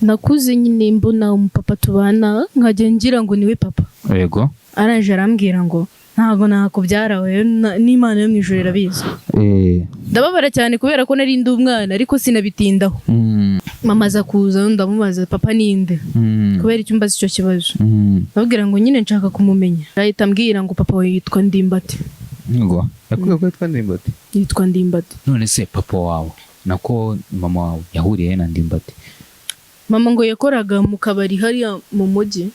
nakuze nyine mbona umupapa tubana nkajya ngira ngo niwe papa. Yego. Araje arambwira ngo ntago nakubyara we n'Imana yo mwijuru irabizi. Ndababara cyane kubera ko nari ndi umwana ariko sinabitindaho. Mama aza kuza ndamubaza papa ninde kubera icyo mbaza icyo kibazo. Ndababwira ngo nyine nshaka kumumenya. Ahita ambwira ngo papa we yitwa Ndimbati. Ngo yakubwiye ko yitwa Ndimbati? Yitwa Ndimbati. None se papa wawe nako mama wawe yahuriye na Ndimbati? Mama ngo yakoraga mu kabari hariya mu mujyi.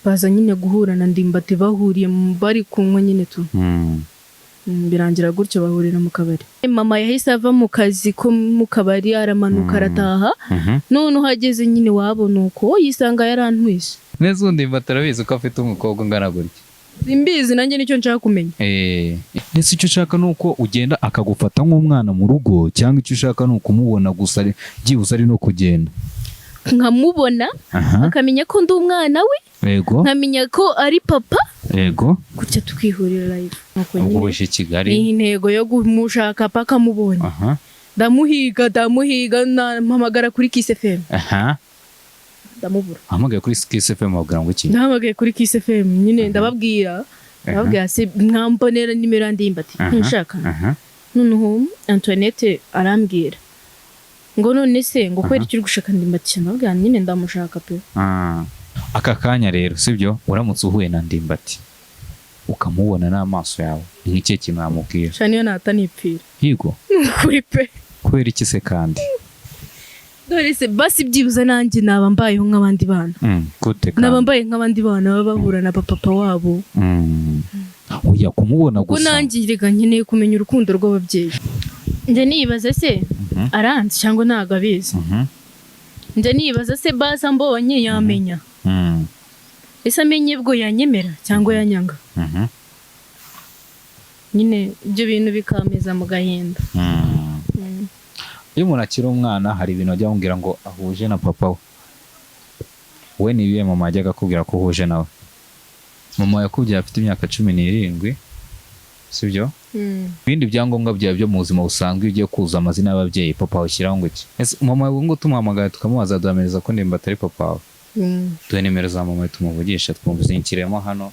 Baza nyine guhura na Ndimbati bahuriye bari kunywa nyine tu. Birangira gutyo bahurira mu kabari. Mama yahise ava mu kazi ko mu kabari aramanuka arataha. None uhageze nyine wabo nuko yisanga yarantwise. Neza Ndimbati arabizi ko afite umukobwa ungana gutya? Simbizi nanjye nicyo nshaka kumenya. Nese icyo ushaka nuko ugenda akagufata nk'umwana mu rugo cyangwa icyo ushaka nuko umubona gusa byibuze ari no kugenda? Nkamubona akamenya ko ndi umwana we. Yego. Nkamenya ko ari papa. Yego. Gutya tukihurira live. Ubwo wishe Kigali. Ni intego yo kumushaka paka mubonye. Ndamuhiga mpamagara kuri Kiss FM. Ndamubura. Hamagaye kuri Kiss FM babwira ngo iki? Ndahamagaye kuri Kiss FM nyine ndababwira se mwambonera nimero Ndimbati nshaka. Noneho Antoinette arambwira ngo none se ngo kwera icyo uri gushaka Ndimbati nabwira nyine ndamushaka pe. Aka kanya rero sibyo uramutse uhuye na Ndimbati ukamubona n'amaso yawe nk'icyo kimwamubwira? Cyane yo natanipfira. Yego. Kuri pe. Kwera iki se kandi? Dore se basi byibuze nanjye naba mbayeho nk'abandi bana. Gute kandi? Naba mbaye nk'abandi bana baba bahura na papa wabo. Oya kumubona gusa. Ko nanjye rega nkeneye kumenya urukundo rw'ababyeyi. Nje nibaza se aranzi cyangwa ntago abizi. Nje nibaza se basa mbonye yamenya. Ese amenye bwo yanyemera cyangwa yanyanga. Nyine ibyo bintu bikameza mu gahinda. Iyo umuntu akiri umwana hari ibintu ajya ambwira ngo ahuje na papa we. We ni ibihe mama ajyaga akubwira ko uhuje nawe? Mama yakubwiye afite imyaka 17 sibyo? Ibindi byangombwa byawe byo mu buzima busanzwe ugiye kuza amazina y'ababyeyi papa ushyiraho ngo iki? Mama we ngo tumuhamagara tukamubaza duhamiriza ko Ndimbati ari papa wawe. Duhe nimero za mama tumuvugisha twumve zinkiremo hano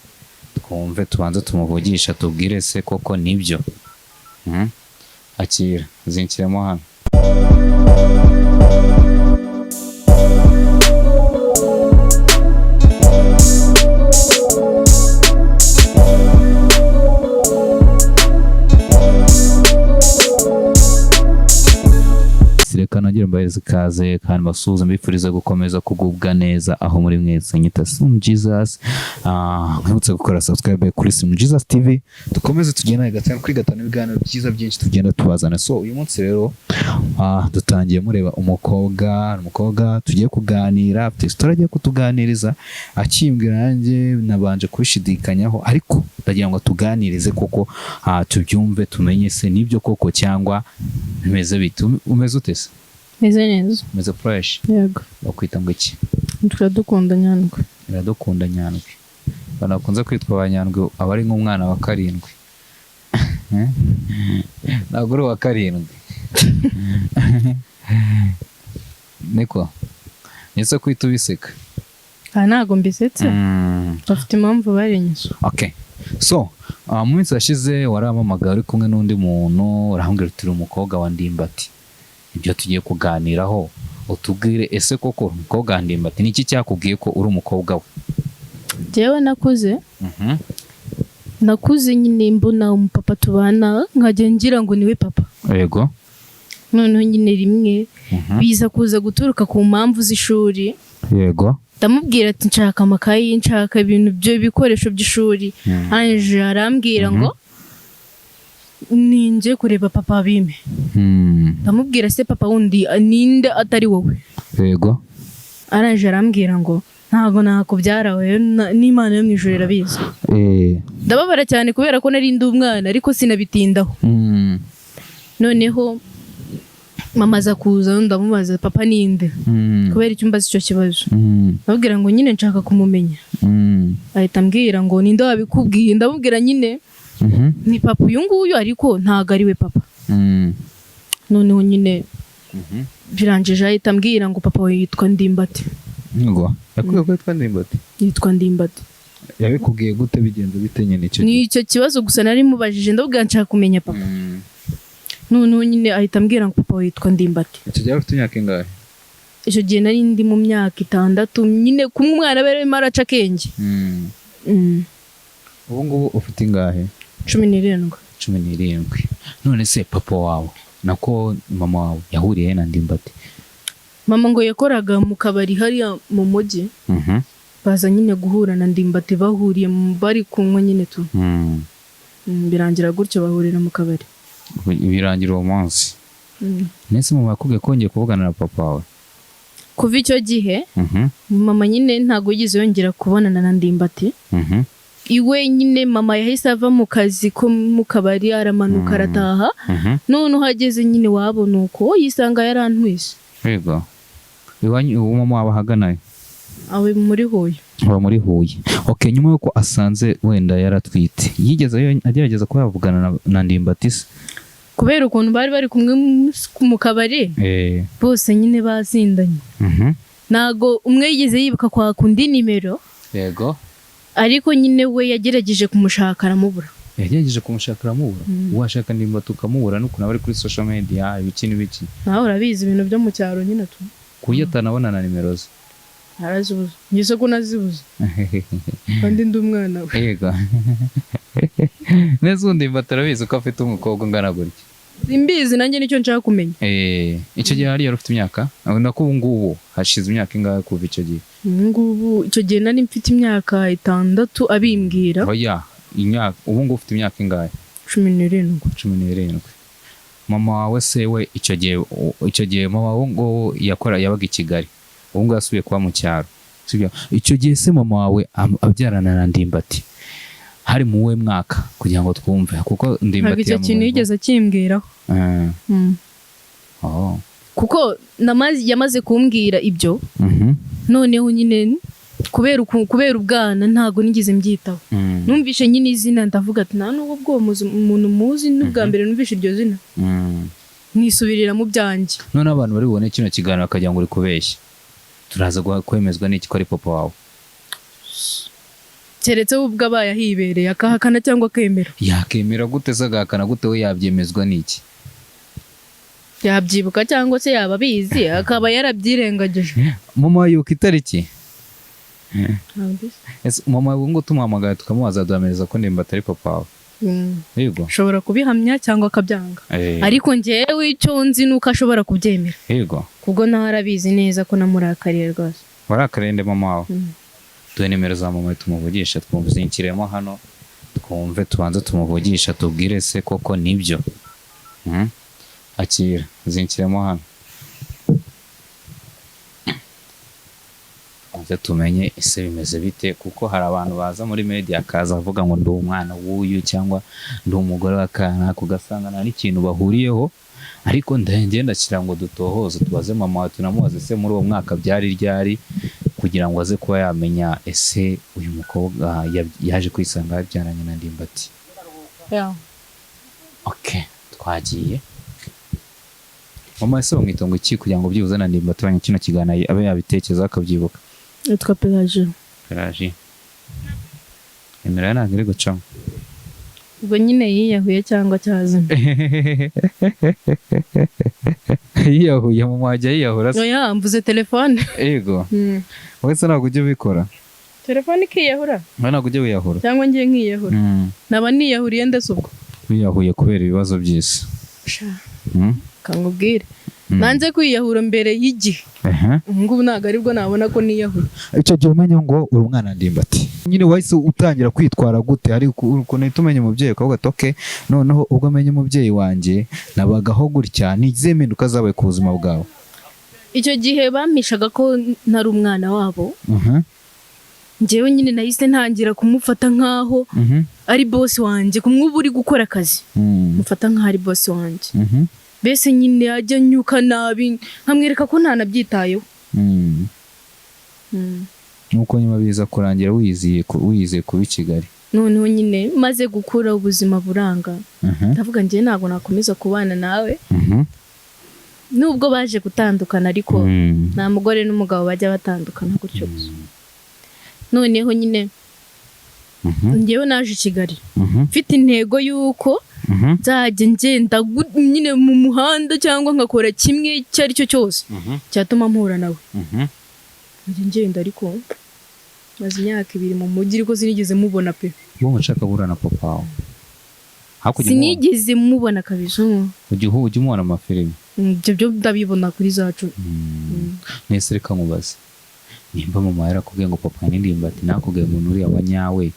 twumve tubanze tumuvugisha tubwire se koko nibyo. Akira zinkiremo hano. Reka nagira mbahereze ikaze kandi basuhuza mbifuriza gukomeza kugubwa neza aho muri mwese. Nyita Sim Jesus. Mwibutse gukora subscribe kuri Sim Jesus TV. Dukomeze tugenda gatanu kuri gatanu ibiganiro byiza byinshi tugenda tubazana. So uyu munsi rero dutangiye mureba umukobwa tugiye kuganira afite story agiye kutuganiriza akimbwira nanjye nabanje kubishidikanyaho ariko ndagira ngo tuganirize koko tubyumve tumenye se nibyo koko cyangwa bimeze bitu. Umeze ute se? Meze neza. Meze fresh. Yego. Bakwita ngo iki? Turadukunda Nyandwi. Turadukunda Nyandwi. Banakunze kwitwa abanyandwi abari nk'umwana wa 7. Naguru wa 7. Niko. Nese kwita ubiseka? Ntago mbisetse. Bafite impamvu barenyeje. Okay. So, mu minsi yashize waramamagara uri kumwe n'undi muntu urahambira uti umukobwa wa Ndimbati. Ibyo tugiye kuganiraho utubwire ese koko umukobwa wa Ndimbati niki cyakubwiye ko uri umukobwa we? Jewe nakuze. Nakuze nyine mbona umupapa tubana nkajya ngira ngo niwe papa. Yego. None nyine rimwe biza kuza guturuka ku mpamvu z'ishuri. Yego. Ndamubwira ati nshaka amakayi nshaka ibintu byo bikoresho by'ishuri. Anje arambwira ngo ninje kureba papa bime. Ndamubwira se papa wundi ninde atari wowe? Yego. Aranje arambwira ngo ntago nakubyara we n'Imana yo mwijuru irabizi. Ndababara cyane kubera ko nari ndi umwana ariko sinabitindaho. Noneho mama aza kuza ndamubaza papa ninde kubera icyo mbaza icyo kibazo. Ndababwira ngo nyine nshaka kumumenya. Ahita ambwira ngo ninde wabikubwiye? Ndamubwira nyine ni papa uyu nguyu ariko ntago ari we papa. Noneho nyine birangije ahita ambwira ngo papa we yitwa Ndimbati. Ngo yakubwiye ko yitwa Ndimbati? Yitwa Ndimbati. Yabikubwiye gute, bigenze bite nyine icyo? Ni icyo kibazo gusa nari mubajije, ndabwira nshaka kumenya papa. None nyine ahita ambwira ngo papa we yitwa Ndimbati. Icyo gihe ufite imyaka ingahe? Icyo gihe nari ndi mu myaka 6, nyine kumwe umwana barimo araca akenge. Ubu ngubu ufite ingahe? 17. 17. None se papa wawe nako mama wawe yahuriye na Ndimbati? Mama ngo yakoraga mu kabari hariya mu mujyi. Baza nyine guhura na Ndimbati, bahuriye bari kunywa nyine tu. Birangira gutyo bahurira mu kabari. Birangira uwo munsi. Nese mama yakubwiye ko ngiye kuvugana na papa wawe? Kuva icyo gihe mama nyine ntago yigeze yongera kubonana na Ndimbati. Iwe nyine mama yahise ava mu kazi ko mu kabari aramanuka arataha. None uhageze nyine wabona uko yisanga yarantwise. Yego. Uwo mama wabahaganaye? Awe muri Huye. Aba muri Huye. Okay, nyuma yuko asanze wenda yaratwite, yigeze agerageza ko yavugana na Ndimbati se? Kubera ukuntu bari kumwe mu kabari, bose nyine bazindanye. Nago umwe yigeze yibuka kwa kundi nimero. Yego. Ariko nyine we yagerageje kumushaka aramubura. Yagerageje kumushaka aramubura? Uwashaka Ndimbati ukamubura nuko nabari kuri social media ibiki n'ibiki. Nawe urabizi ibintu byo mu cyaro nyine tu. Kuyatanabona na nimero ze. Arazibuze. Ngise ko nazibuze. Kandi ndi umwana we. Yego. Neza Ndimbati arabizi ko afite umukobwa ungana gutya? Simbizi nanjye nicyo nshaka kumenya. Icyo gihe yari ufite imyaka? Nako ubu ngubu hashize imyaka ingahe kuva icyo gihe? Ngubu icyo gihe nari mfite imyaka 6 abimbwira. Oya, imyaka ubu ngubu ufite imyaka ingahe? 17. 17. Mama wawe se we icyo gihe mama wawe ngo yabaga i Kigali. Ubu ngo yasubiye kuba mu cyaro. Icyo gihe se mama wawe abyarana na Ndimbati hari mu we mwaka kugira ngo twumve, kuko Ndimbati icyo kintu yigeze akimbwiraho. Kuko yamaze kumbwira ibyo. Noneho nyine kubera ubwana ntago nigeze mbyitaho. Numvishe nyine izina ndavuga ati nta nubwo umuntu muzi n'ubwa mbere numvishe iryo zina. Nisubirira mu byanjye. None abantu bari bubone kino kiganiro akagira ngo uri kubeshya, turaza kwemezwa n'iki ko ari papa wawe? Keretse ubwo abaye ahibereye akahakana cyangwa akemera. Yakemera gute se agahakana gute? We yabyemezwa n'iki? Yabyibuka cyangwa se yaba abizi akaba yarabyirengagije. Mama yuko itariki? Mama ngo tumuhamagaye tukamubaza duhamiriza ko Ndimbati ari papa wawe. Yego. Ashobora kubihamya cyangwa akabyanga. Ariko njyewe icyo nzi nuko ashobora kubyemera. Yego. Kubwo nawe arabizi neza ko namurakariye rwose. Warakariye nde mama wawe? Duhe nimero za mama tumuvugisha, twumvizinkiremo hano, twumve tubanze tumuvugisha tubwire se koko nibyo. Akira, zinkiremo hano. Anze tumenye ese bimeze bite, kuko hari abantu baza muri media akaza avuga ngo ndi umwana w'uyu cyangwa ndi umugore w'akana, kugasanga nta n'ikintu bahuriyeho. Ariko ndagenda kira ngo dutohoze tubaze mama wawe, tunamubaze se muri uwo mwaka byari ryari, kugira ngo aze kuba yamenya ese uyu mukobwa yaje kwisanga yabyaranye na Ndimbati. Okay, twagiye. Mama ese bamwita ngo iki kugira ngo byibuze na Ndimbati banye kino kiganiro abe yabitekereza akabyibuka? Yitwa Pelagie. Pelagie. Emera ntabwo iri gucamo. Ubwo nyine yiyahuye cyangwa cyazana. Yiyahuye mu mwajya yiyahura se? Oya, mvuze telefone. Yego. Wese ntabwo ujya ubikora? Telefone ikiyahura? Ntabwo ujya wiyahura? Cyangwa ngiye nkiyahura? Naba niyahuriye ndetse ubwo? Wiyahuye kubera ibibazo by'isi. Kangubwire. Nanze kwiyahura mbere y'igihe. Ngubu ntabwo aribwo nabona ko niyahura. Icyo gihe umenya ngo uri umwana Ndimbati. Nyine wahise utangira kwitwara gute? Ari ukuntu tumenye umubyeyi ukavuga ati okay, noneho ubwo amenye umubyeyi wanjye nabagaho gutya, nize impinduka zabaye ku buzima bwawe. Icyo gihe bamishaga ko ntari umwana wabo. Njyewe nyine nahise ntangira kumufata nkaho ari boss wanjye, kumwuba uri gukora akazi. Mufata nkaho ari boss wanjye. Bese nyine ajya nyuka nabi nkamwereka ko ntanabyitayeho. Nuko nyuma biza kurangira wizeye kuba i Kigali. Noneho nyine maze gukura ubuzima buranga. Ndavuga njye ntabwo nakomeza kubana nawe. nubwo baje gutandukana ariko nta mugore n'umugabo bajya batandukana gutyo noneho nyine ngewe naje i Kigali mfite intego y'uko nzajya ngenda nyine mu muhanda cyangwa nkakora kimwe icyo ari cyo cyose cyatuma mpura nawe ngenda ariko maze imyaka 2 mu mujyi ariko sinigeze mubona pe wowe nshaka guhura na papa wawe sinigeze mubona kabisa ujya umubona amafilime ibyo byo ndabibona kuri zacu nese reka mubaze nimba mama yarakubwiye ngo papa n'indimbati nakubwiye ngo nuriya wanyawe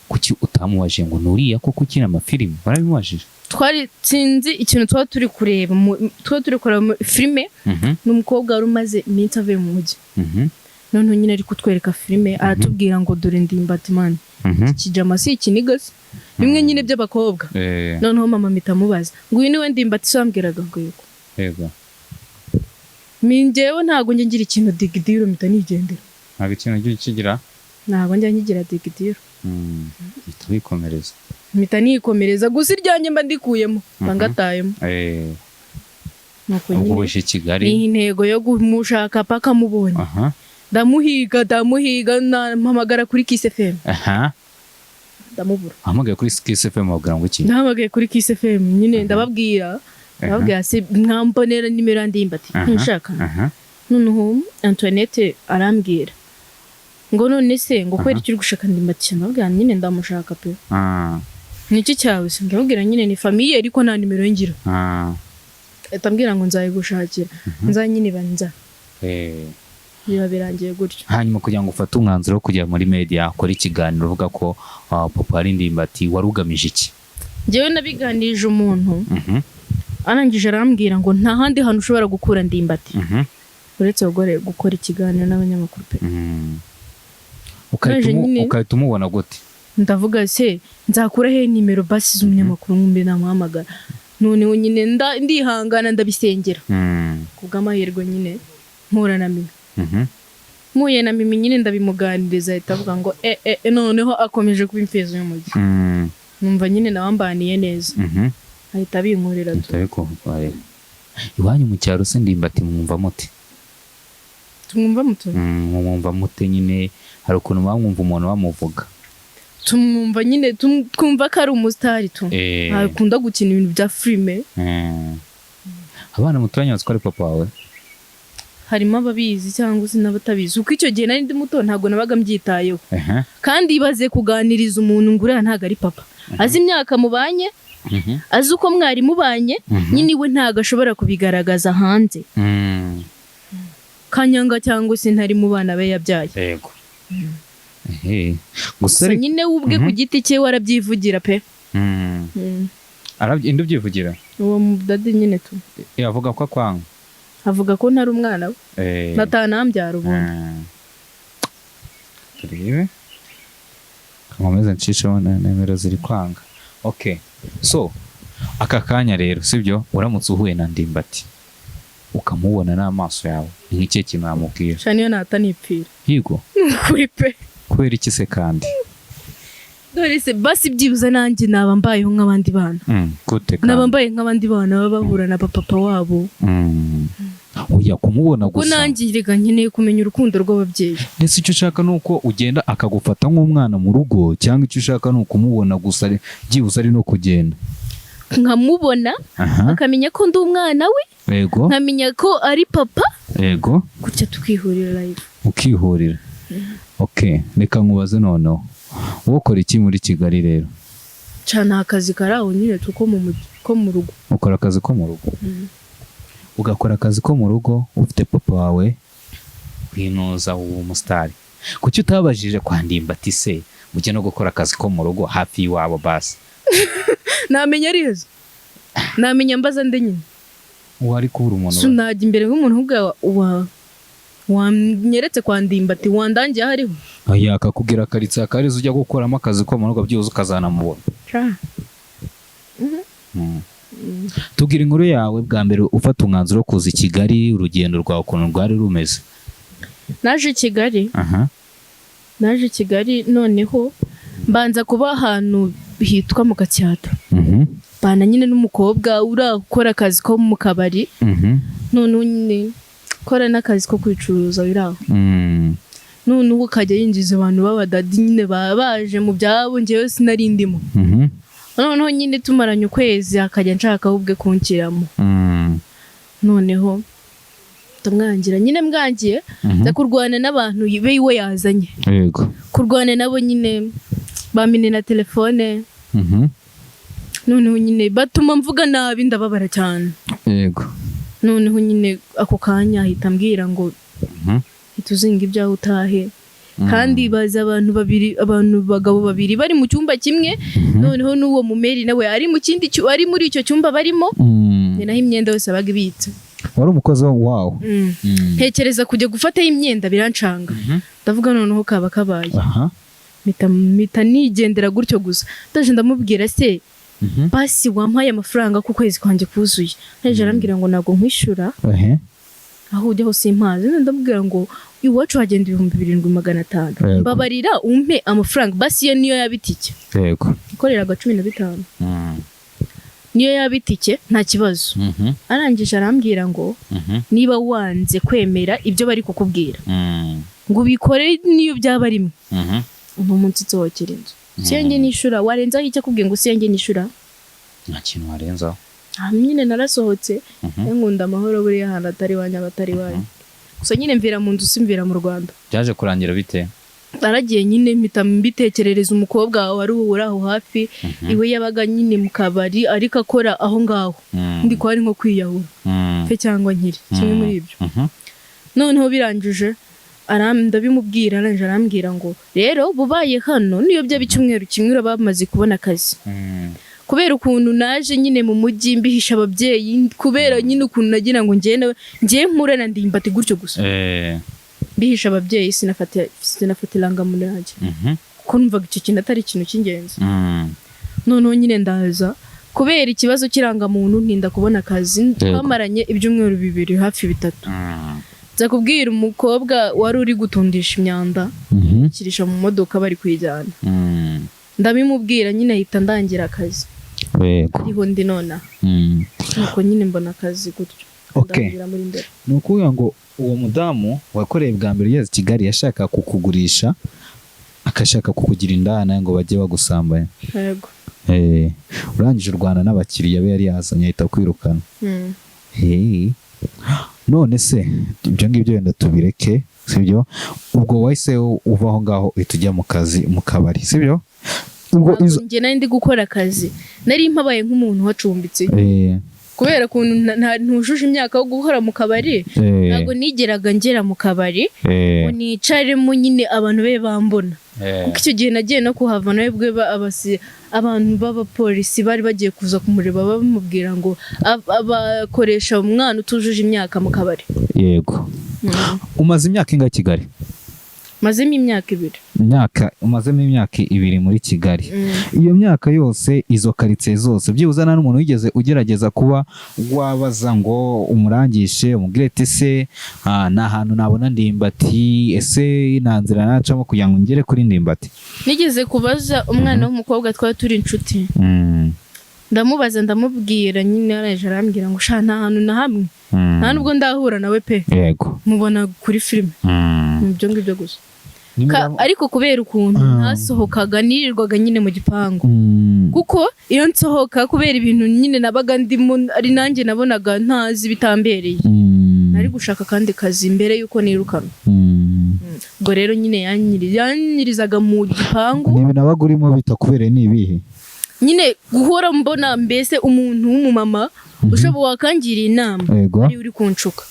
kuki utamuwaje ngo nuriya koko ukina amafilime barabimwajije twari sinzi ikintu twa turi kureba filime n'umukobwa wari umaze iminsi avuye mu mujyi noneho nyine ari kutwereka filime aratubwira ngo dore ndimbati man kijama si ikinigase bimwe nyine by'abakobwa noneho mama mitamubaza ngo uyu niwe ndimbati sambwiraga ngo yuko yego minjewe ntago njye ngira ikintu digidiro mita nigendera ntago ikintu kigira ntago njye ngira digidiro twikomereza mita nikomereza gusa iryanjye mba ndikuyemo bangatayemo ubwo buje Kigali ni intego yo kumushaka paka mubonye ndamuhiga mpamagara kuri Kiss FM ndamubura hamagaye kuri Kiss FM babwira ngo iki ndamagaye kuri Kiss FM nyine ndababwira se mwambonera nimero ndimbati nshaka noneho Antoinette arambwira ngo none se ngo kwera icyo gushaka ndimbati ndabwira nyine ndamushaka pe niki cyawe se ndabwira nyine ni famille ariko nta nimero ngira atambwira ngo nzayigushakira nzanyine banza biba birangiye gutyo hanyuma kugira ngo ufate umwanzuro wo kujya muri media akora ikiganiro uvuga ko papa ari ndimbati warugamije iki njyewe nabiganirije umuntu arangije arambwira ngo nta handi hantu ushobora gukura ndimbati uretse gukora ikiganiro n'abanyamakuru pe ukahita umubona gute ndavuga se nzakura he nimero basi z'umunyamakuru ngumbe namuhamagara none nyine ndihangana ndabisengera kubw'amahirwe nyine mpura na Mimi muye na Mimi nyine ndabimuganiriza ahita avuga ngo noneho akomeje kuba imfezo y'umujyi numva nyine nawambaniye neza ahita binkorera iwanyu mu cyaro se ndimbati mwumva mute mwumva mute nyine hari ukuntu bamwumva umuntu bamuvuga tumwumva nyine twumva ko ari umusitari akunda gukina ibintu bya filime abana muturanye batwara papa wawe harimo ababizi cyangwa se n'abatabizi uko icyo gihe nari ndi muto ntabwo nabaga mbyitayeho kandi ibaze kuganiriza umuntu ngo uriya ntabwo ari papa azi imyaka mubanye azi uko mwari mubanye nyine iwe ntabwo ashobora kubigaragaza hanze kanyanga cyangwa se ntari mu bana be yabyaye yego gusa nyine ubwe ku giti cye warabyivugira pe indi ubyivugira uwo mudade nyine tu yavuga ko akwanga avuga ko ntari umwana we natanambyara ubundi turebe kameze nshishaho nimero ziri kwanga okay so aka kanya rero sibyo uramutse uhuye na ndimbati ukamubona n'amaso yawe nk'icyo kintu yamubwira cyane yo natanipfira higo kuri pe kubera iki se kandi dore se basi byibuza nanjye naba mbayeho nk'abandi bana gute kandi naba mbaye nk'abandi bana baba bahura na papa wabo oya kumubona gusa ko nanjye rega nkeneye kumenya urukundo rw'ababyeyi ndetse icyo ushaka ni uko ugenda akagufata nk'umwana mu rugo cyangwa icyo ushaka ni ukumubona gusa byibuze ari no kugenda nkamubona akamenya ko ndi umwana we yego nkamenya ko ari papa yego gutya tukihurira live ukihurira okay reka nkubaze noneho wowe ukora iki muri Kigali rero cyane akazi karaho nyine tuko mu rugo ukora akazi ko mu rugo ugakora akazi ko mu rugo ufite papa wawe kwinoza uwo mustari kuki utabajije kwa ndimbati se mujye no gukora akazi ko mu rugo hafi iwabo basi namenya arizo namenya mbaza nde nyine wari kubura umuntu sunajya imbere nk'umuntu ubwa wanyeretse kwa ndimbati wandangiye hariho aya akakubwira akaritsa akarizo ujya gukoramo akazi ko mu rugo byibuze ukazanamubona tubwira inkuru yawe bwa mbere ufata umwanzuro wo kuza i Kigali urugendo rwawe ukuntu rwari rumeze naje i Kigali noneho mbanza kuba ahantu hitwa mu Gatsata bana nyine n'umukobwa urakora akazi ko mu kabari none nyine kora n'akazi ko kwicuruza biraho none ubu kajya yinjiza abantu b'abadadi nyine baje mu byabo njyewe sinari ndimo noneho nyine tumaranye ukwezi akajya nshaka ahubwe kunkiramo noneho ndamwangira nyine mwangiye nza kurwana n'abantu be iwe yazanye yego kurwana nabo nyine bamine na telefone noneho nyine batuma mvuga nabi ndababara cyane yego noneho nyine ako kanya ahita ambwira ngo ituzinga ibyawe utahe kandi baza abantu bagabo babiri bari mu cyumba kimwe noneho n'uwo mumeri nawe ari mu kindi ari muri icyo cyumba barimo ni naho imyenda yose abaga ibitse wari umukozi wawe ntekereza kujya gufataho imyenda birancanga ndavuga noneho kaba kabaye mpita nigendera gutyo gusa ndaje ndamubwira se basi wampaye amafaranga ku kwezi kwanjye kuzuye naje arambwira ngo ntabwo nkwishyura aho ujya hose impazi ndamubwira ngo iwacu hagenda 2,500 mbabarira umpe amafaranga basi yo niyo yabitike yego ikoreraga 15 niyo yabitike nta kibazo arangije arambwira ngo niba wanze kwemera ibyo bari kukubwira ngo bikore niyo byaba rimwe ubu munsi nsohokera inzu siyenge nishura warenzaho icyo akubwiye ngo siyenge nishura nta kintu warenzaho nyine narasohotse nkunda amahoro buriya ahantu atari wanyu abatari wanyu gusa nyine mvira mu nzu simvira mu Rwanda byaje kurangira bite aragiye nyine mpita mbitekerereza umukobwa wari uri aho hafi iwe yabaga nyine mu kabari ariko akora aho ngaho ndi ko ari nko kwiyahura fe cyangwa nkiri kimwe muri ibyo noneho birangije ndabimubwira aranje arambwira ngo rero bubaye hano niyo byaba icyumweru kimwe bamaze kubona akazi kubera ukuntu naje nyine mu mujyi mbihisha ababyeyi kubera nyine ukuntu nagira ngo ngiye mpurana ndimbati gutyo gusa mbihisha ababyeyi sinafata irangamuntu yanjye kuko numvaga icyo kintu atari ikintu cy'ingenzi noneho nyine ndaza kubera ikibazo cy'irangamuntu ntinda kubona akazi twamaranye ibyumweru 2 hafi 3 nza kubwira umukobwa wari uri gutundisha imyanda kirisha mu modoka bari kwijyana ndabimubwira nyine ahita ndangira akazi ariho ndi nona nuko nyine mbona akazi gutyo ndangira muri mbere ni ukuvuga ngo uwo mudamu wakoreye bwa mbere yeze Kigali yashaka kukugurisha akashaka kukugira indana ngo bajye bagusambanya yego urangije urwana n'abakiriya be yari yazanye ahita kwirukana none se ibyo ngibyo wenda tubireke sibyo ubwo wahise uva aho ngaho uhita ujya mu kazi mu kabari sibyo ubwo njye nari ndi gukora akazi nari mpabaye nk'umuntu wacumbitse kubera ukuntu ntujuje imyaka yo gukora mu kabari ntabwo nigeraga ngera mu kabari ngo nicaremo nyine abantu be bambona kuko icyo gihe nagiye no kuhava nawe bwe abantu b'abapolisi bari bagiye kuza kumureba bamubwira ngo abakoresha umwana utujuje imyaka mu kabari yego umaze imyaka ingahe Kigali mazemo imyaka 2 umazemo imyaka 2 muri Kigali iyo myaka yose izo karitsiye zose byibuze nta n'umuntu wigeze ugerageza kuba wabaza ngo umurangishe umubwire ati se nta hantu nabona ndimbati ese nta nzira nacamo kugira ngo ngere kuri ndimbati nigeze kubaza umwana w'umukobwa twari turi inshuti ndamubaza ndamubwira nyine araje arambwira ngo sha nta hantu na hamwe nta nubwo ndahura nawe pe yego mubona kuri filime ibyo ngibyo gusa ariko kubera ukuntu ntasohokaga nirirwaga nyine mu gipangu kuko iyo nsohoka kubera ibintu nyine nabaga ndimo ari nanjye nabonaga ntazi bitambereye nari gushaka kandi kazi mbere yuko nirukana ubwo rero nyine yanyirizaga mu gipangu niba nabaga urimo bitakubereye nibihe nyine guhora mbona mbese umuntu w'umumama ushobora wakangiriye inama ari uri kunshuka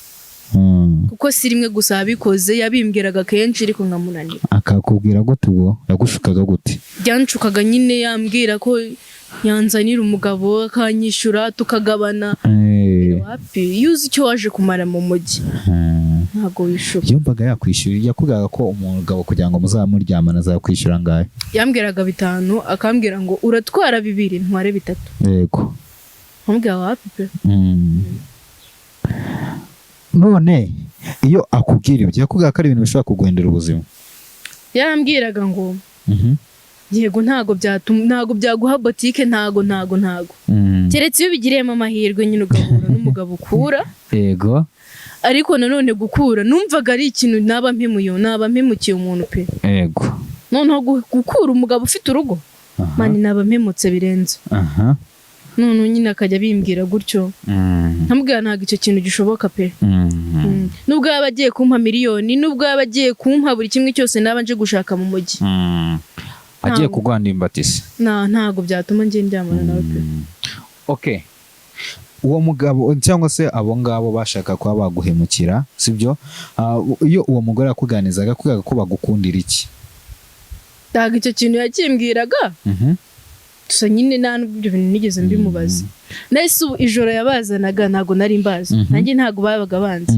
kuko si rimwe gusa abikoze yabimbwiraga kenshi ariko nkamunanira akakubwira gute ubwo yagushukaga gute byanshukaga nyine yambwira ko yanzanira umugabo akanyishyura tukagabana wapi yuzi icyo waje kumara mu mujyi ntabwo wishuka yumvaga yakwishyura yakubwiraga ko umugabo kugira ngo muzamuryamana azakwishyura ngahe yambwiraga 5 akambwira ngo uratwara 2 ntware 3 yego nkambwira wapi pe none iyo akubwira ibyo yakubwira ko ari ibintu bishobora kuguhindura ubuzima yarambwiraga ngo yego ntago byaguha botike ntago keretse iyo bigiriyemo amahirwe nyine ugahura n'umugabo ukura yego ariko nanone gukura numvaga ari ikintu naba mpemukiye umuntu pe yego noneho gukura umugabo ufite urugo mani naba mpemutse birenze none nyine akajya bimbwira gutyo ntamubwira ntabwo icyo kintu gishoboka pe nubwo yaba agiye kumpa miliyoni nubwo yaba agiye kumpa buri kimwe cyose naba nje gushaka mu mujyi agiye kugwandimba tisi ntago byatuma ngiye ndyamana nawe pe okay uwo mugabo cyangwa se abo ngabo bashaka kuba baguhemukira sibyo iyo uwo mugore yakuganizaga kugaga ko bagukundira iki ntago icyo kintu yakimbwiraga gusa nyine nta n'ibyo bintu nigeze mbimubaza nahise ijoro yabazanaga ntago nari mbazi nanjye ntago babaga banzi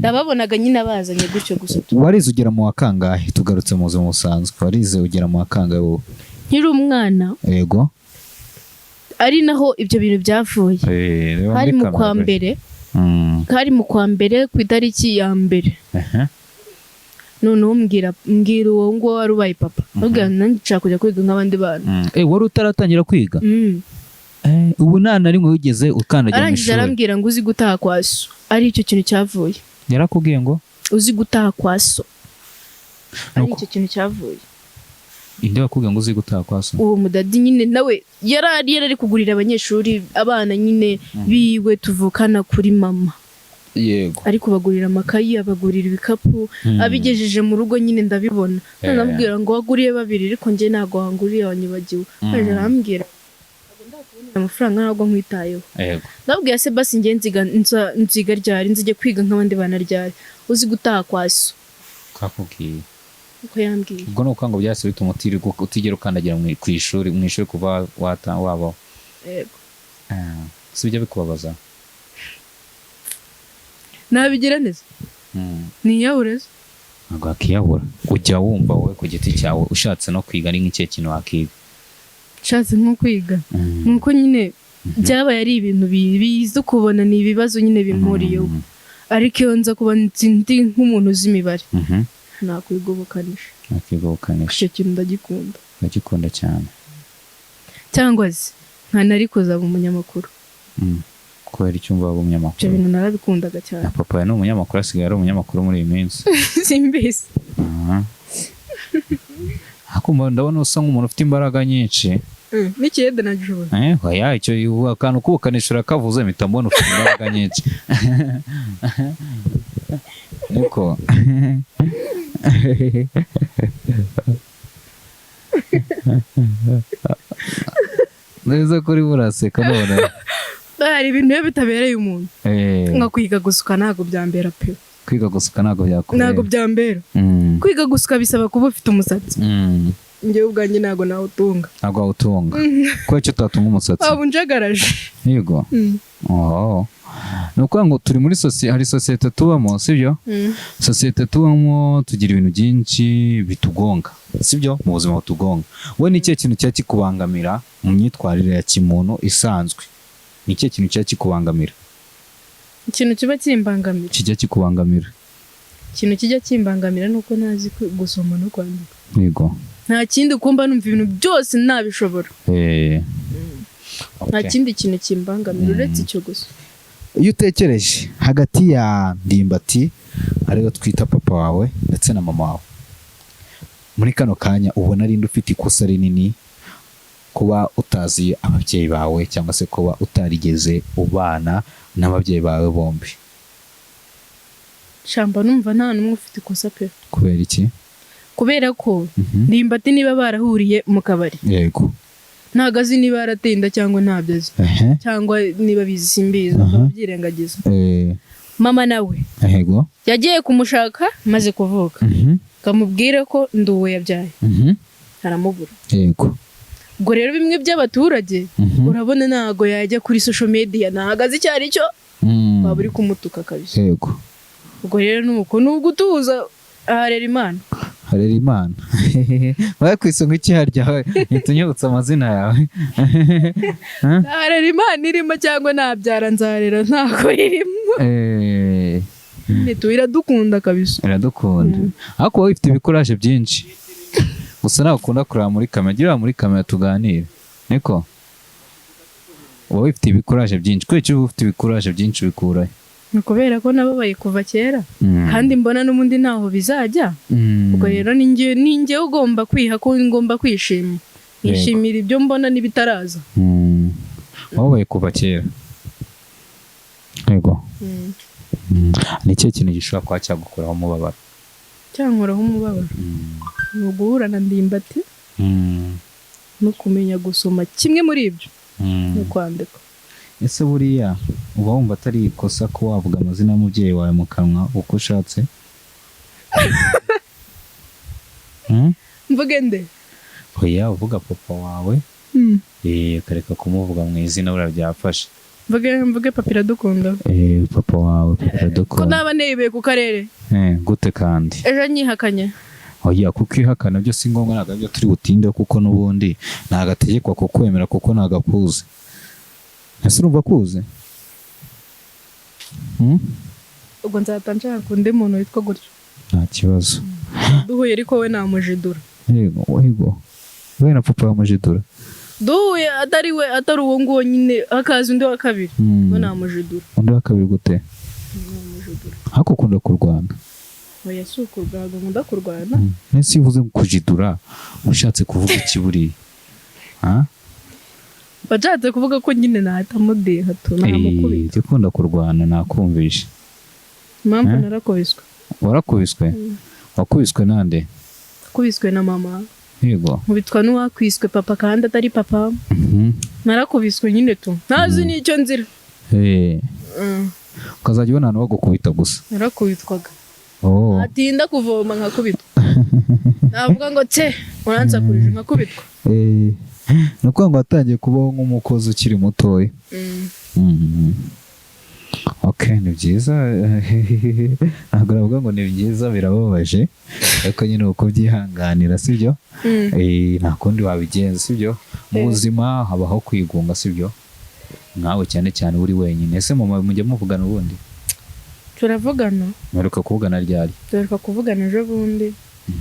ndababonaga nyine abazanye gutyo gusa warize ugera mu wakangahe tugarutse mu buzima busanzwe warize ugera mu wakangahe wowe nkiri umwana yego ari naho ibyo bintu byavuye hari mu kwa mbere ku itariki ya mbere noneho mbwira uwo ngo wari ubaye papa mbwira nanjye nshaka kujya kwiga nk'abandi bana wari utaratangira kwiga ubu nta na rimwe wigeze ukandagira mu ishuri arambwira ngo uzi gutaha kwa so ari icyo kintu cyavuye yarakubwiye ngo uzi gutaha kwa so ari icyo kintu cyavuye inde wakubwiye ngo uzi gutaha kwa so uwo mudadi nyine nawe yari kugurira abanyeshuri abana nyine biwe tuvukana kuri mama yego ariko bagurira amakayi abagurira ibikapu abigejeje mu rugo nyine ndabibona nanamubwira ngo waguriye babiri ariko njye ntago wanguriye wanyibagiwe aje arambwira amafaranga ntabwo nkwitayeho ndabwira se basi njye nziga ryari nzige kwiga nk'abandi bana ryari uzi gutaha kwa so kakubwiye uko yambwiye ubwo ni uko ngo byase bituma utigera ukandagira ku ishuri mu ishuri kuva wabaho yego si bijya bikubabaza nabigira neza niyahura ntabwo wakiyahura ujya wumva wowe ku giti cyawe ushatse no kwiga ari nk'ikihe kintu wakiga ushatse nko kwiga nuko nyine byabaye ari ibintu biza ukubona ni ibibazo nyine bimpuriyeho ariko iyo nza kuba ndi nk'umuntu uzi imibare nakwigobokanisha icyo kintu ndagikunda cyane cyangwa se nkanarikoza mu munyamakuru kubera icyumba waba umunyamakuru ibyo bintu narabikundaga cyane na papa ni umunyamakuru asigaye ari umunyamakuru muri iyi minsi simbizi ndabona usa nk'umuntu ufite imbaraga nyinshi n'ikirede nagishoboye icyo akantu kubukanisha urakavuze mpita mbona ufite imbaraga nyinshi niko neza kuri buraseka none hari ibintu biba bitabereye umuntu nka kwiga gusuka ntabwo byambera pe kwiga gusuka ntabwo byambera kwiga gusuka bisaba kuba ufite umusatsi njyewe ubwanjye ntabwo nawutunga kubera icyo utatunga umusatsi waba unjagaraje yego ni ukuvuga ngo turi muri hari sosiyete tubamo sibyo sosiyete tubamo tugira ibintu byinshi bitugonga sibyo mu buzima butugonga wowe ni ikihe kintu cyari kikubangamira mu myitwarire ya kimuntu isanzwe ni ikihe kintu cyari kikubangamira ikintu kiba kimbangamira kijya kikubangamira ikintu kijya kimbangamira nuko ntazi gusoma no kwandika yego nta kindi ukumva numva ibintu byose nabishobora nta kindi kintu kimbangamira uretse icyo gusa iyo utekereje hagati ya Ndimbati ariyo twita papa wawe ndetse na mama wawe muri kano kanya ubona ari ufite ikosa rinini kuba utazi ababyeyi bawe cyangwa se kuba utarigeze ubana n'ababyeyi bawe bombi shamba numva nta n'umwe ufite ikosa pe kubera iki kubera ko Ndimbati niba barahuriye mu kabari yego ntago azi niba yaratinda cyangwa ntabyo azi cyangwa niba bizi simbizi bakabyirengagiza mama nawe yego yagiye kumushaka maze kuvuka kamubwire ko nduwe yabyaye aramubura yego ubwo rero bimwe by'abaturage urabona ntago yajya kuri social media ntago azi icyo ari cyo waba uri kumutuka kabisa yego ubwo rero nuko ugutuza harera imana waye kwisonga iki harya nitunyibutsa amazina yawe harera imana irimo cyangwa nabyara nzarera ntako irimo iradukunda kabisa iradukunda ariko wowe ufite ibikoresho byinshi gusa nawe ukunda kureba muri kamera, gira muri kamera tuganire, niko wowe ufite ibikuraje byinshi, kubera icyo ufite ibikuraje byinshi bikurahe? ni kubera ko nababaye kuva kera kandi mbona n'ubundi ntaho bizajya, ubwo rero ni njye ugomba kwiha ko ngomba kwishima, nishimira ibyo mbona n'ibitaraza. wababaye kuva kera, yego. Ni ikihe kintu gishobora kuba cyagukuraho umubabaro? Cyankoraho umubabaro ni uguhura na ndimbati no kumenya gusoma, kimwe muri ibyo no kwandika. Ese buriya uba wumva atari ikosa ko wavuga amazina y'umubyeyi wawe mu kanwa uko ushatse? Mvuge nde? Oya, uvuga papa wawe ukareka kumuvuga mu izina buriya byafashe. Mvuge Papa Iradukunda. Papa wawe Papa Iradukunda. Ko naba neyibeye ku karere? Gute kandi? Ejo nyihakanye. Oya, kuko ihakana byo si ngombwa, ntabwo byo turi butinde, kuko n'ubundi ntagategekwa kukwemera kuko ntagakuze. Ese urumva kuze? Ubwo nzahita nshaka undi muntu witwa gutyo. Nta kibazo. Duhuye ariko we namujidura. Yego. We na papa wamujidura? Duhuye atari uwo nguwo nyine, hakaza undi wa kabiri. We namujidura. Undi wa kabiri gute? Namujidura. Hako ukunda kurwana? Oya, si ukurwana, nkunda kurwana. Nese uvuze kujidura ushatse kuvuga iki buriya? Bashatse kuvuga ko nyine nahitamudeha tu, ntamukubita. Ukunda kurwana, nakumvishe. Impamvu narakubiswe. Warakubiswe? Wakubiswe nande? Nakubiswe na mama. Yego. Nkubitwa n'uwakwiswe papa kandi atari papa. Narakubiswe nyine tu, ntazi n'icyo nzira. Ukazajya ubona abantu bagukubita gusa? Narakubitwaga. Natinda kuvoma nkakubitwa. Navuga ngo uransakurije nkakubitwa. Ni ukuvuga ngo watangiye kubaho nk'umukozi ukiri mutoya. Ni byiza. Ntabwo navuga ngo ni byiza, birababaje, ariko nyine uko byihanganira, sibyo? Nta kundi wabigenza, sibyo? Mu buzima habaho kwigunga, sibyo? Nkawe cyane cyane uri wenyine. Ese mama mujya muvugana ubundi? Turavugana. Mperuka kuvugana ryari? Duheruka kuvugana ejo bundi.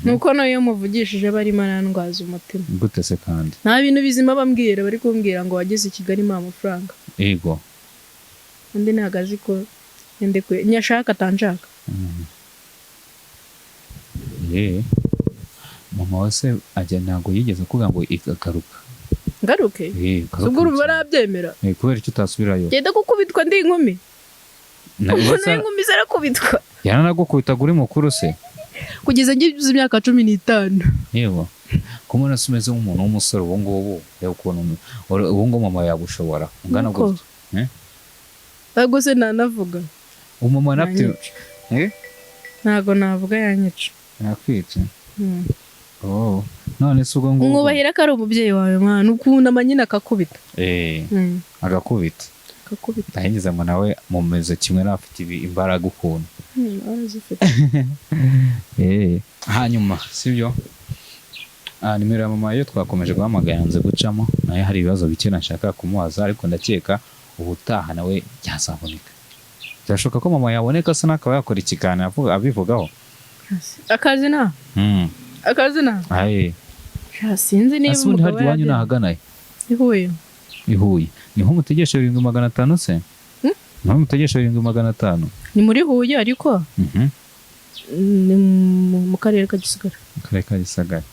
Nuko nayo muvugishije barimo arandwaza umutima. Gute se kandi? Nta bintu bizima bambwira, bari kumbwira ngo wageze i Kigali mpa amafaranga. Yego. Undi ntabwo azi ko nyashaka atanshaka. Mama wese ajya ntabwo yigeze kuvuga ngo ikagaruka? Ngaruke? Ubwo urumva arabyemera? Kubera icyo utasubirayo? Genda gukubitwa ndi inkumi. Ubwo nayo inkumi zarakubitwa. Yaranagukubitaga uri mukuru se? Kugeza ngize imyaka 15. Yego. Kumwe nase umeze nk'umuntu w'umusore ubu ngubu, reba ukuntu ubu ngo mama yagushobora ungana gutyo. Ntabwo se nanavuga. Umama nafite ntabwo navuga yanyica. Yakwica? None se ubwo ngubu mwubahira ko ari umubyeyi wawe mwana, ukunda amanyina akakubita. Agakubita? Akakubita. Ndahingiza ngo nawe mumeze kimwe, n'afite imbaraga ukuntu. Arazifite. Hanyuma sibyo? Nimero ya mama yo twakomeje guhamagara yanze gucamo, naye hari ibibazo bike nashaka kumubaza, ariko ndakeka ubutaha nawe byazaboneka. Byashoboka ko mama yaboneka se nakaba yakora ikiganiro abivugaho. Akazi na? Akazi na? Sinzi niba umugabo yaje. Asundi hari nahaganaye? Ihuye. Niho mutegesha 7500 se? Niho mutegesha 7500? Ni muri Huye ariko? Ni mu karere ka Gisagara. Mu karere ka Gisagara.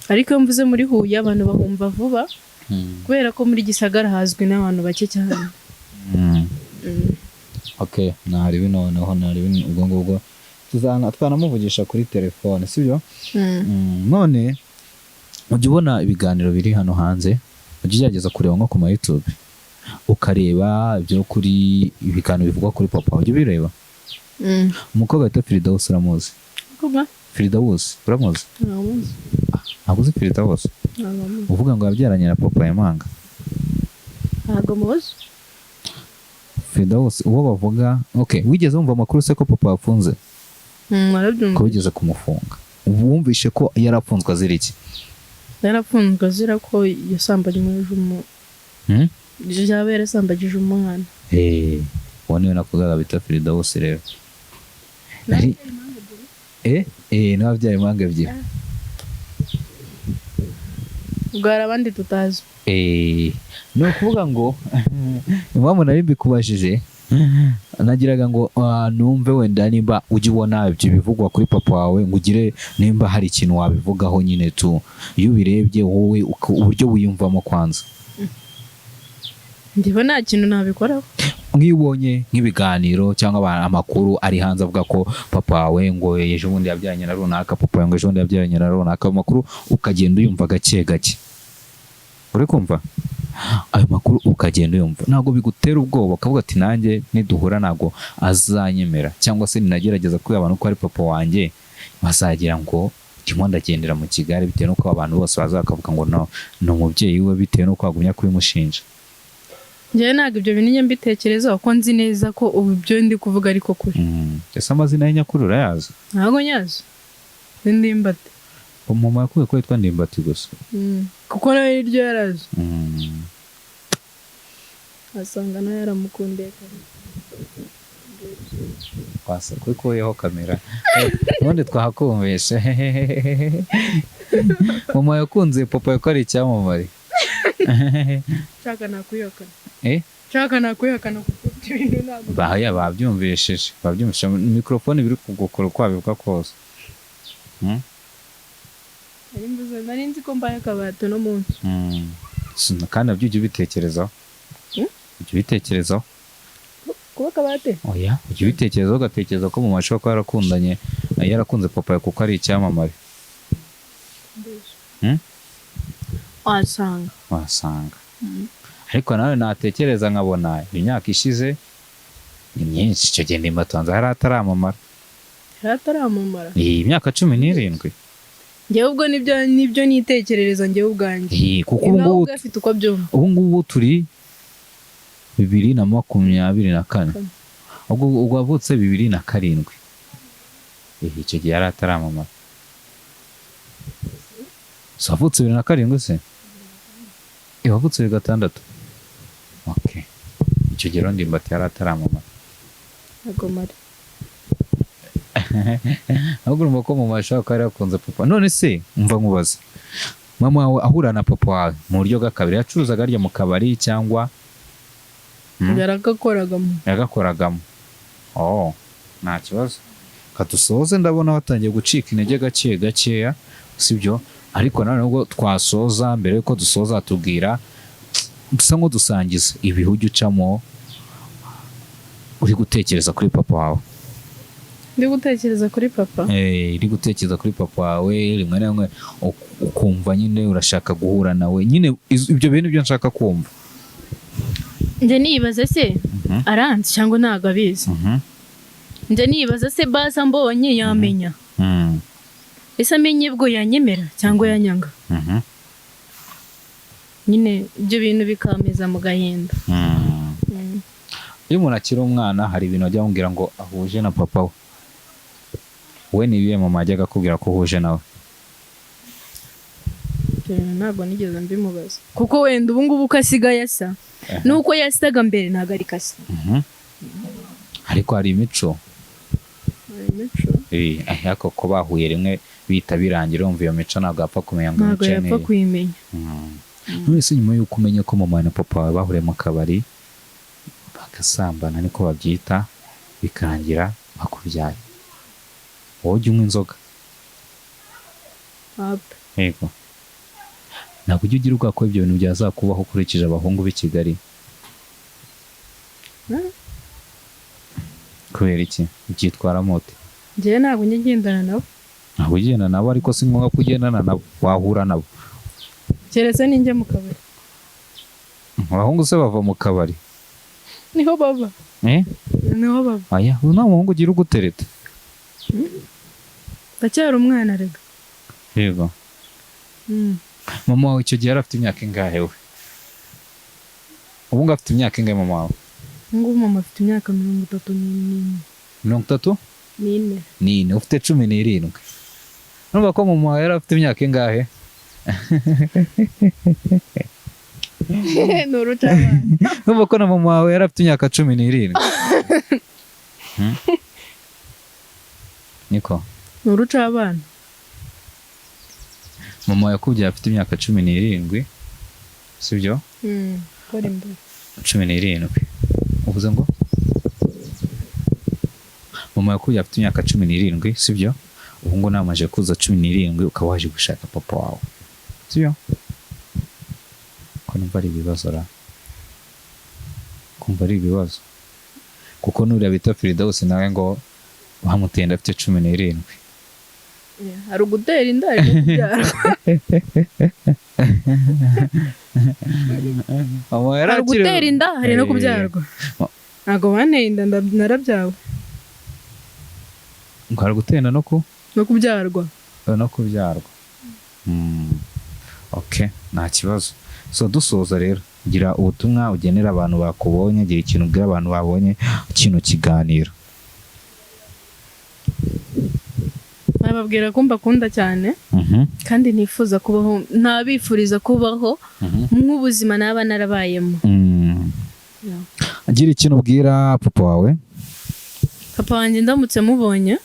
Ariko mvuze muri Huye abantu bahumva vuba. Kubera ko muri Gisagara hazwi n'abantu bake cyane. Nari binoneho ubwo ngubwo twanamuvugisha kuri telefone, sibyo? None ujya ubona ibiganiro biri hano hanze, ujya ugerageza kureba nko ku ma YouTube ukareba ibyo kuri ibiganiro bivugwa kuri papa, ujya ubireba? Umukobwa witwa Firdaus uramuzi? Firdaus uramuzi? Ntabwo uzi Firdaus? Uvuga ngo yabyaranye na papa Yamanga? Ntabwo muzi. Firdaus uwo bavuga, wigeze wumva amakuru se ko papa yafunze? Ko wigeze kumufunga? Wumvishe ko yarafunzwe azira iki? Yarafunzwe azira ko yasambagije yaba yarasambagije umwana. Uwo niwe nakugaga bita Firdaus rero. N'ababyaye impanga ebyiri. ubwo hari abandi tutazi. Ni ukuvuga ngo impamvu nari mbikubajije nagiraga ngo numve wenda nimba ujya ubona ibyo bivugwa kuri papa wawe ngo ugire nimba hari ikintu wabivugaho nyine tu iyo ubirebye wowe uburyo wiyumvamo kwanza. Ndiba nta kintu nabikoraho. Nk'iyo ubonye nk'ibiganiro cyangwa amakuru ari hanze avuga ko papa wawe ngo ejo bundi yabyaranye na runaka, papa wawe ngo ejo bundi yabyaranye na runaka, amakuru ukagenda uyumva gake gake, uri kumva ayo makuru ukagenda uyumva, ntabwo bigutera ubwoba ukavuga ati nanjye niduhura ntabwo azanyemera, cyangwa se ninagerageza kubwira abantu ko ari papa wanjye bazagira ngo ndimo ndagendera mu kigare, bitewe n'uko abantu bose bazakavuga ngo no ni umubyeyi we, bitewe n'uko wagumya kubimushinja. Njyewe ntabwo ibyo bintu njye mbitekerezaho ko nzi neza ko ubu byo ndi kuvuga ariko kuri. Ese amazina y'inyakuri urayazi? Ntabwo nyazo. Ndimbati. Umuma yakuye ko yitwa Ndimbati gusa. Kuko nawe iryo yarazi. Asanga nawe yaramukundiye kare. Kwasa kwikuyeho kamera. Ubundi twahakumvishe. Mama yakunze papa ko ari icyamamare. Chaka nakuyakana. Chaka nakuyakana kuko ibintu ntabwo. Bahaya babyumvishije. Babyumvishije mikrofone biri kugukora kwabivuga kose. Nari nzi ko mbaye akabato no munsi. Kandi nabyo ujye ubitekerezaho. Ujye ubitekerezaho. Kuba kabate? Oya, ujye ubitekerezaho ugatekereza ko mu mashuri ko yarakundanye, yarakunze papa kuko ari icyamamare. Wasanga. Ariko nawe natekereza nkabona imyaka ishize ni myinshi, icyo gihe Ndimbati hari ataramamara. Iyi myaka 17. Njyewe ubwo nibyo nitekerereza njyewe ubwanjye. Kuko ubu ngubu turi 2024. Ubwo wavutse 2007. Icyo gihe yari ataramamara. Wavutse 2007 se? Wavutse 2006. Okay. Icyo gihe Ndimbati yari ataramamara. Agomari. Ahubwo urumva ko mu mashaka ko yari yakunze papa. None se umva nkubaza, mama wawe ahura na papa wawe mu buryo bw'akabari, yacuruzaga arya mu kabari cyangwa yaragakoragamo? Nta kibazo. Kadusoze ndabona watangiye gucika intege gake gakeya, sibyo? Ariko nanone ubwo twasoza, mbere yuko dusoza tubwira dusa nko dusangiza ibihugu ucamo uri gutekereza kuri papa wawe. Ndi gutekereza kuri papa? Iri gutekereza kuri papa wawe, rimwe na rimwe ukumva nyine urashaka guhura nawe, nyine ibyo bintu byo nshaka kumva. Nje nibaza se aranzi cyangwa ntago abizi. Nje nibaza se basa mbonye yamenya. Ese amenye bwo yanyemera cyangwa yanyanga? Nyine ibyo bintu bikameza mu gahinda. Iyo umuntu akiri umwana hari ibintu ajya amubwira ngo ahuje na papa we. We nibiye mama ajyaga akubwira ko uhuje nawe? Ntabwo nigeze mbimubaza. Kuko wenda ubu ngubu kasigaye asa. Nuko yasaga mbere ntago ari kasa. Ariko hari imico. Ariko ko bahuye rimwe bita birangira umva iyo mico ntabwo apfa kumenya ngo ntabwo yapfa kuyimenya. None nyuma y'uko umenya ko mama na papa bahuriye mu kabari bagasambana niko babyita, bikarangira bakubyaye, wowe ujya unywa inzoga? Yego. Ntabwo ujya ugira ubwoba ko ibyo bintu byazakubaho ukurikije abahungu b'i Kigali? Kubera iki? Ubyitwaramo ute? Njyewe ntabwo njya ngendana nabo. Ntabwo ugenda nabo, ariko si ngombwa kugendana nabo, wahura nabo. Keretse ninjye mu kabari. Abahungu se bava mu kabari? Niho baba. Niho baba. Aya, nta muhungu ugira ugutereta? Ndacyari umwana rega. Yego. Mama wawe icyo gihe yari afite imyaka ingahe we? Ubu ngo afite imyaka ingahe mama wawe? Ngubu mama afite imyaka 34. 34? Nine. Ufite 17. Numva ko mama wawe yari afite imyaka ingahe? Nurucabana. Numva ko na mama wawe yari afite imyaka 17. Niko? Nurucabana. mama yakubyaye afite imyaka 17 sibyo? Kora imbere 17 uvuze ngo mama yakubyaye afite imyaka 17 sibyo? Ubu ngo namaje kuza 17 ukaba waje gushaka papa wawe sibyo? Ko numva ari ibibazo ra kumva ari ibibazo kuko nuriya bita Firdaus nawe ngo bamutenda afite 17 hari ugutera inda ari no kubyara hari gutera inda hari no kubyarwa ntago banteye inda narabyawe ngo hari gutenda no kubyarwa okay nta kibazo. So dusoza rero gira ubutumwa ugenera abantu bakubonye, gira ikintu ubwira abantu babonye kino kiganiro. Nababwira ko mbakunda cyane kandi nifuza kubaho, ntabifuriza kubaho nk'ubuzima naba narabayemo. Gira ikintu ubwira papa wawe. Papa wanjye ndamutse mubonye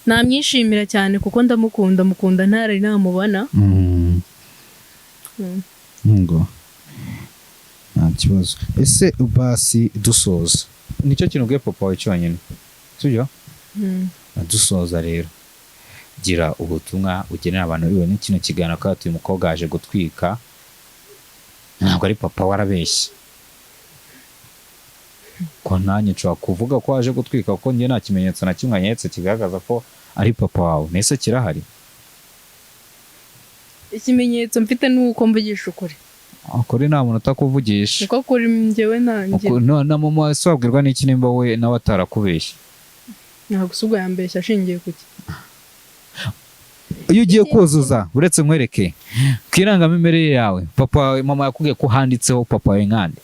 namwishimira cyane kuko mukunda ntari namubona. Ngo nta kibazo. Ese basi dusoza nicyo kintu ubwiye papa wawe cyonyine sibyo? Dusoza rero gira ubutumwa ugenera abantu biwe n'ikino kiganiro ko uyu mukobwa aje gutwika, ntabwo ari papa warabeshye ko nanjye nshobora kuvuga ko aje gutwika kuko njye nta kimenyetso na kimwe anyetse kigaragaza ko ari papa wawe. Nese kirahari? Ikimenyetso mfite nuko mvugisha ukuri. Ukuri nta muntu utakuvugisha. Uko kuri njyewe nanjye. Na mama wese wabwirwa n'iki nimba we nawe atarakubeshya? Ntabwo usubwa yambeshya ashingiye kuki. Iyo ugiye kuzuza uretse nkwereke kwirangamimerere yawe papa wawe mama yakubwiye ko handitseho papa wawe nkande?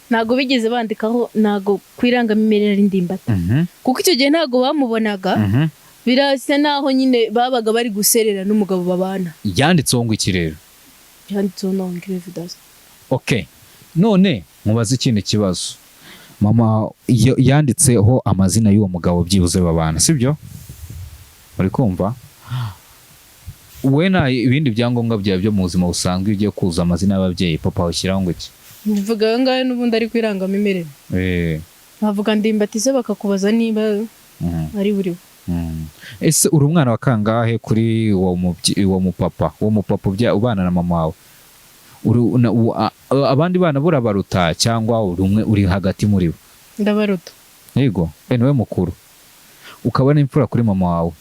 Ntago bigeze bandikaho, ntago kwirangamimerere ari Ndimbati. Kuko icyo gihe ntago bamubonaga. Birasa naho nyine babaga bari guserera n'umugabo babana. Yanditseho ngo iki rero? Yanditseho no Ngirividas. Okay. None mubaze ikindi kibazo. Mama yanditseho amazina y'uwo mugabo byibuze babana, sibyo? Uri kumva? Wena ibindi byangombwa byawe byo mu buzima busanzwe ugiye kuza amazina y'ababyeyi papa ushyiraho ngo iki? Mvuga ngaho n'ubundi ari kwirangamimerere. Bavuga Ndimbati se bakakubaza niba ari buriwe. Ese uri umwana wa kangahe kuri uwo mupapa ubana na mama wawe? Abandi bana burabaruta cyangwa uri umwe uri hagati muri bo? Ndabaruta. Yego, niwe mukuru. Ukaba n'imfura kuri mama wawe.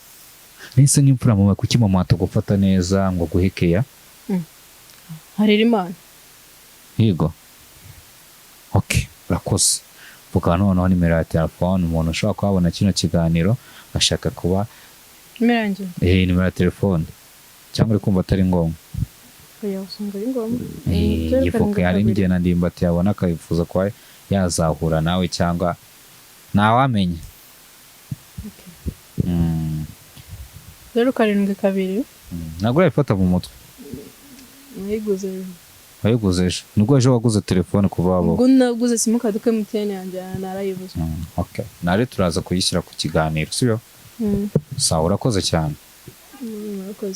Nise nk'imfura mama kuki mama atagufata neza ngo guhekeya? Harira Imana. Yego. Okay, urakoze. Vuga noneho nimero ya telefone umuntu ushobora kuhabona kino kiganiro ashaka kuba Mirange. Nimero ya telefone cyangwa uri kumva atari ngombwa? Oya usanga ari ngombwa. Yifuka yari ngiye na Ndimbati yabona akayifuza kwa yazahura nawe cyangwa ntawamenye. Rero 7 ntabwo yafata mu mutwe. Wayiguze ejo? Nibwo ejo waguze telefone kuva wabo? Ubwo naguze simukadi ko MTN yanjye narayibuze. Okay. Nare turaza kuyishyira ku kiganiro sibyo? Sawa urakoze cyane. Urakoze.